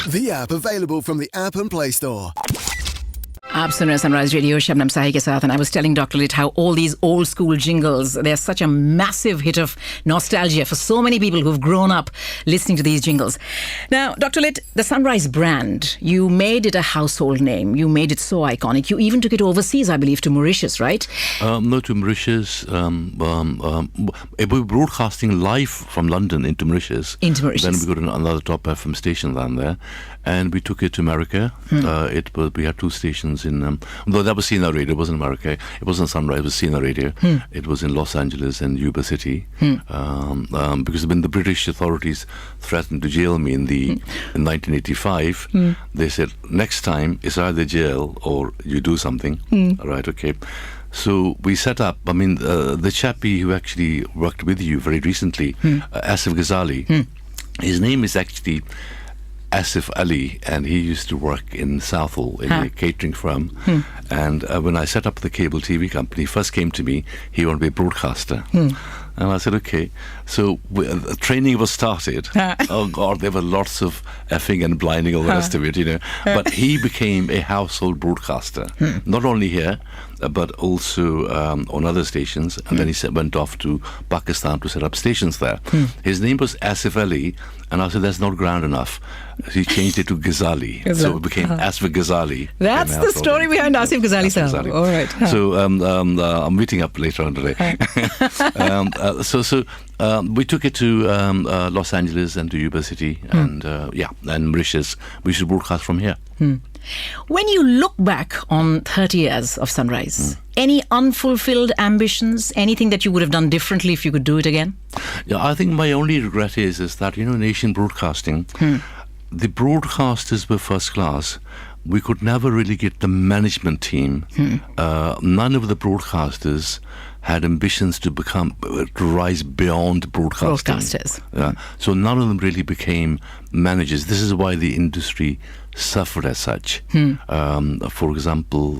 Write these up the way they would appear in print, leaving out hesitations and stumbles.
The app available from the App and Play Store. आप सुन रहे हैं सनराइज रेडियो शबनम साही के साथ, and I was telling Dr. Lit how all these old school jingles, they're such a massive hit of nostalgia for so many people who've grown up listening to these jingles. Now, Dr. Lit, the Sunrise brand, you made it a household name. You made it so iconic. You even took it overseas, I believe, to Mauritius, right? No, to Mauritius. We were broadcasting live from London into Mauritius. Into Mauritius. Then we got another top FM station down there, and we took it to America. We had two stations in, though that was Sina Radio, it wasn't America, it wasn't Sunrise, it was Sina Radio. It was in Los Angeles and Yuba City, because when the British authorities threatened to jail me in 1985, they said, next time it's either jail or you do something. Right, okay. So we set up, the chappie who actually worked with you very recently, Asif Ghazali, his name is actually Asif Ali, and he used to work in Southall in a catering firm. And when I set up the cable TV company, he first came to me, he wanted to be a broadcaster. And I said, okay. So training was started. Oh God, there were lots of effing and blinding, all the rest of it, But he became a household broadcaster, not only here, but also on other stations. And then he went off to Pakistan to set up stations there. His name was Asif Ali, and I said, that's not grand enough. He changed it to Ghazali. So it became Asif Ghazali. That's the story behind Asif Ghazali, sir. All right. So I'm meeting up later on today. So we took it to Los Angeles and to Yuba City and Mauritius. We should broadcast from here. When you look back on 30 years of Sunrise, any unfulfilled ambitions, anything that you would have done differently if you could do it again? Yeah, I think my only regret is that, in Asian broadcasting, the broadcasters were first class. We could never really get the management team. None of the broadcasters had ambitions to rise beyond broadcasting. Broadcasters. So none of them really became managers. This is why the industry suffered as such. For example,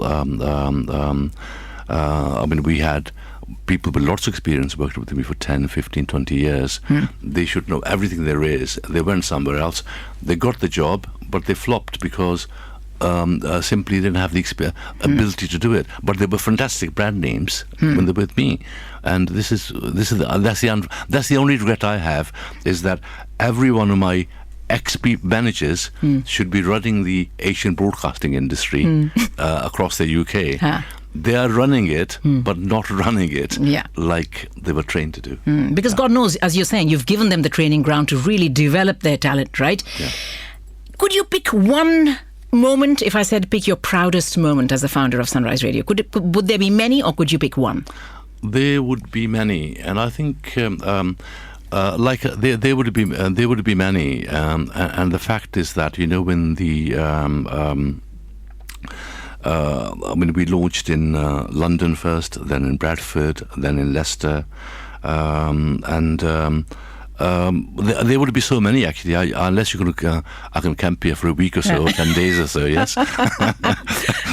we had people with lots of experience worked with me for 10, 15, 20 years. They should know everything there is. They went somewhere else. They got the job, but they flopped because simply didn't have the ability to do it. But they were fantastic brand names when they were with me. And that's the only regret I have, is that every one of my managers should be running the Asian broadcasting industry across the UK. They are running it, but not running it like they were trained to do. Because God knows, as you're saying, you've given them the training ground to really develop their talent, right? Yeah. Could you pick one moment, if I said pick your proudest moment as the founder of Sunrise Radio? Would there be many, or could you pick one? There would be many, and I think there would be many, and the fact is that when we launched in London first, then in Bradford, then in Leicester, there would be so many actually. Unless you're going to, I can camp here for a week or so, or 10 days or so. Yes,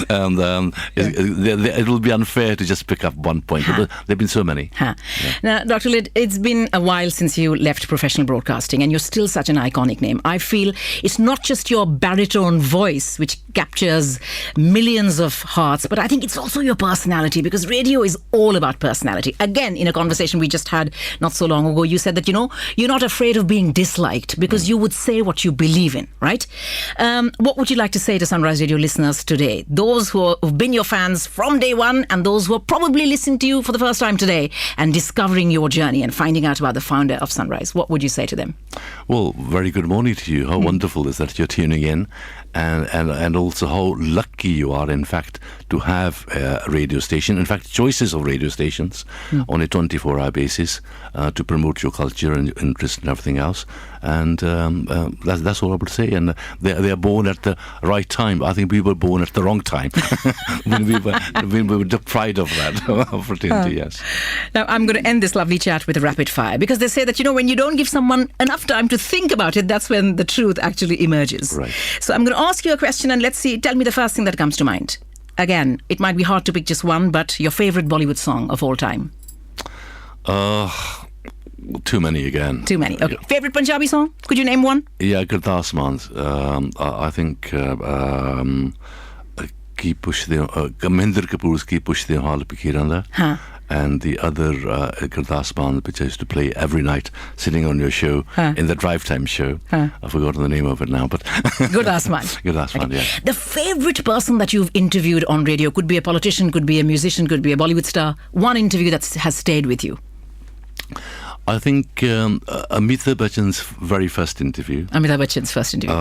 and it will be unfair to just pick up one point. But there've been so many. Yeah. Now, Dr. Lit, it's been a while since you left professional broadcasting, and you're still such an iconic name. I feel it's not just your baritone voice which captures millions of hearts, but I think it's also your personality, because radio is all about personality. Again, in a conversation we just had not so long ago, you said that you're not afraid of being disliked because you would say what you believe in, right? What would you like to say to Sunrise Radio listeners today? Those who have been your fans from day one, and those who are probably listening to you for the first time today and discovering your journey and finding out about the founder of Sunrise. What would you say to them? Well, very good morning to you. How wonderful is that you're tuning in. And also how lucky you are, in fact, to have a radio station. In fact, choices of radio stations on a 24-hour basis to promote your culture and interest and everything else. And that's all I would say. And they are born at the right time. I think we were born at the wrong time when we were deprived of that opportunity. Yes. Now I'm going to end this lovely chat with a rapid fire, because they say that when you don't give someone enough time to think about it, that's when the truth actually emerges. Right. So I'm going to ask you a question, and let's see. Tell me the first thing that comes to mind. Again, it might be hard to pick just one, but your favorite Bollywood song of all time. Too many again. Too many. Okay. Favorite Punjabi song? Could you name one? Yeah, Gurdas Man's. I think Ki Pushde Gaminder Kapoor's Ki Pushde Hal Pikiranda. Huh. And the other Gurdas Man, which I used to play every night, sitting on your show in the drive time show. I've forgotten the name of it now, but Gurdas Man. Gurdas Man, yeah. The favorite person that you've interviewed on radio could be a politician, could be a musician, could be a Bollywood star. One interview that has stayed with you. I think Amitabh Bachchan's very first interview. Amitabh Bachchan's first interview.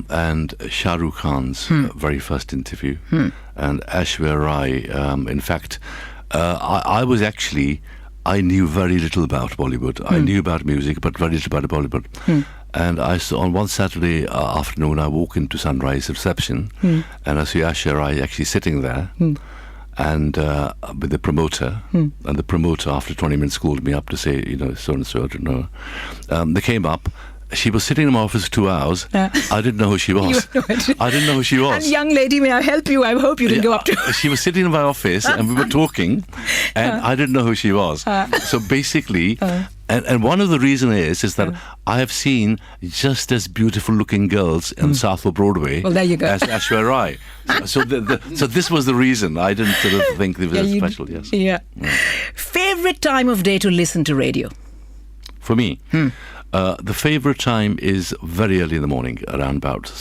And Shah Rukh Khan's very first interview. And Aishwarya Rai. In fact, I knew very little about Bollywood. I knew about music, but very little about Bollywood. And I saw on one Saturday afternoon, I walk into Sunrise reception, and I see Aishwarya Rai actually sitting there. And with the promoter, and the promoter after 20 minutes called me up to say, so and so, I don't know. They came up. She was sitting in my office for 2 hours. I didn't know who she was. I didn't know who she was. And young lady, may I help you? I hope you didn't go up to her. She was sitting in my office and we were talking, and I didn't know who she was. So basically, and one of the reasons is that I have seen just as beautiful looking girls on South of Broadway there you go. as Aishwarya Rai. So this was the reason. I didn't sort of think it was special, yes. Yeah. Favorite time of day to listen to radio? For me? The favourite time is very early in the morning, around about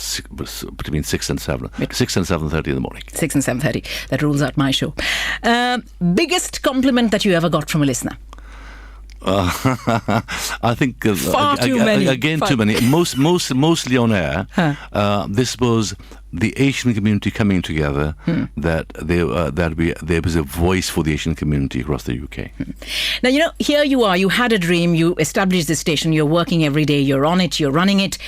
between 6 and 7. 6 and 7:30 in the morning. 6 and 7:30. That rules out my show. Biggest compliment that you ever got from a listener? I think Far too many. Again, too many. Mostly on air. This was the Asian community coming together. That there was a voice for the Asian community across the UK. Now here you are. You had a dream. You established this station. You're working every day. You're on it. You're running it.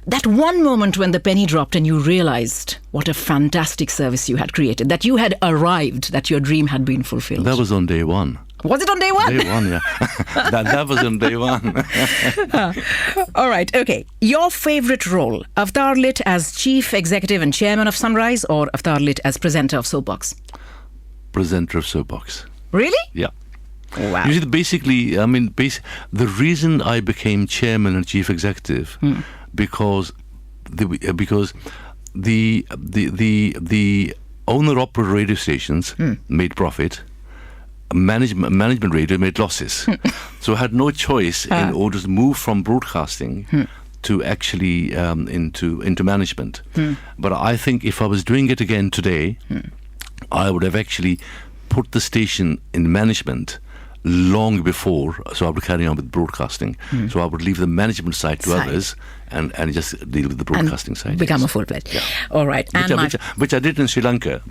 That one moment when the penny dropped and you realised what a fantastic service you had created, that you had arrived, that your dream had been fulfilled. That was on day one. Was it on day one? Day one, yeah. that was on day one. All right, okay. Your favourite role, Avtar Lit as Chief Executive and Chairman of Sunrise, or Avtar Lit as presenter of Soapbox? Presenter of Soapbox. Really? Yeah. Wow. You see, basically, the reason I became Chairman and Chief Executive because the owner-operator radio stations made profit. Management radio made losses. So I had no choice in order to move from broadcasting to actually into management. But I think if I was doing it again today, I would have actually put the station in management long before, so I would carry on with broadcasting. So I would leave the management side to others and just deal with the broadcasting side. Become a full-fledged. Yeah. All right. Which I did in Sri Lanka.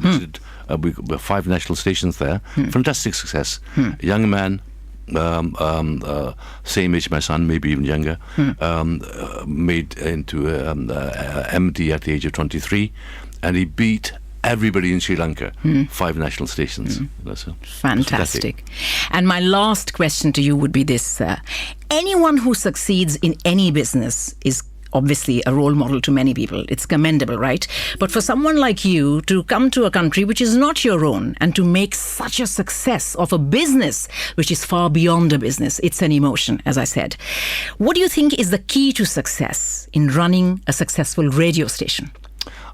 We 5 national stations there. Fantastic success. Young man, same age my son, maybe even younger, made into MD at the age of 23, and he beat everybody in Sri Lanka, 5 national stations. So fantastic. And my last question to you would be this. Anyone who succeeds in any business is obviously a role model to many people. It's commendable, right? But for someone like you to come to a country which is not your own and to make such a success of a business which is far beyond a business, it's an emotion, as I said. What do you think is the key to success in running a successful radio station?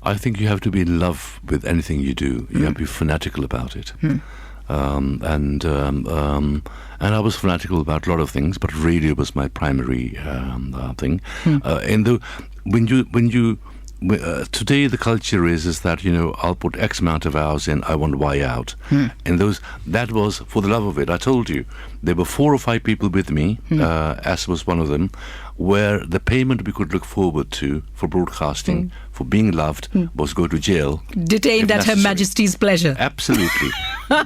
I think you have to be in love with anything you do. You have to be fanatical about it. And I was fanatical about a lot of things, but radio was my primary thing. Today the culture is that I'll put X amount of hours in, I want Y out, and that was for the love of it. I told you there were 4 or 5 people with me, as was one of them, where the payment we could look forward to for broadcasting, for being loved, was go to jail. Detained at Her Majesty's pleasure. Absolutely.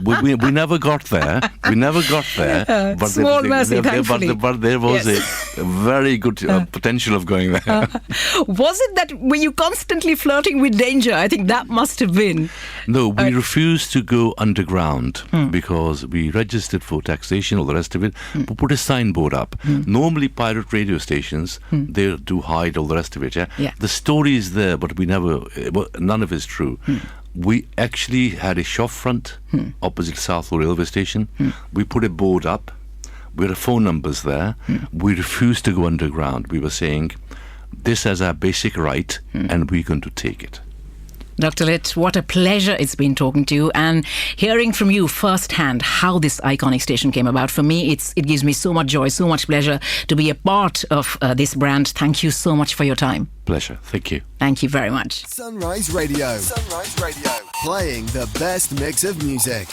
we never got there. But Small mercy, thankfully. But there was a very good potential of going there. Was it that were you constantly flirting with danger? I think that must have been. No, we refused to go underground because we registered for taxation, all the rest of it. We put a signboard up. Normally pirate radio stations, they do hide all the rest of it. Yeah? The story is there, but none of it is true. We actually had a shop front opposite Southall railway station. We put a board up. We had phone numbers there. We refused to go underground. We were saying, this is our basic right, and we're going to take it. Dr. Lit, what a pleasure it's been talking to you and hearing from you firsthand how this iconic station came about. For me, it gives me so much joy, so much pleasure to be a part of this brand. Thank you so much for your time. Pleasure. Thank you. Thank you very much. Sunrise Radio. Sunrise Radio. Playing the best mix of music.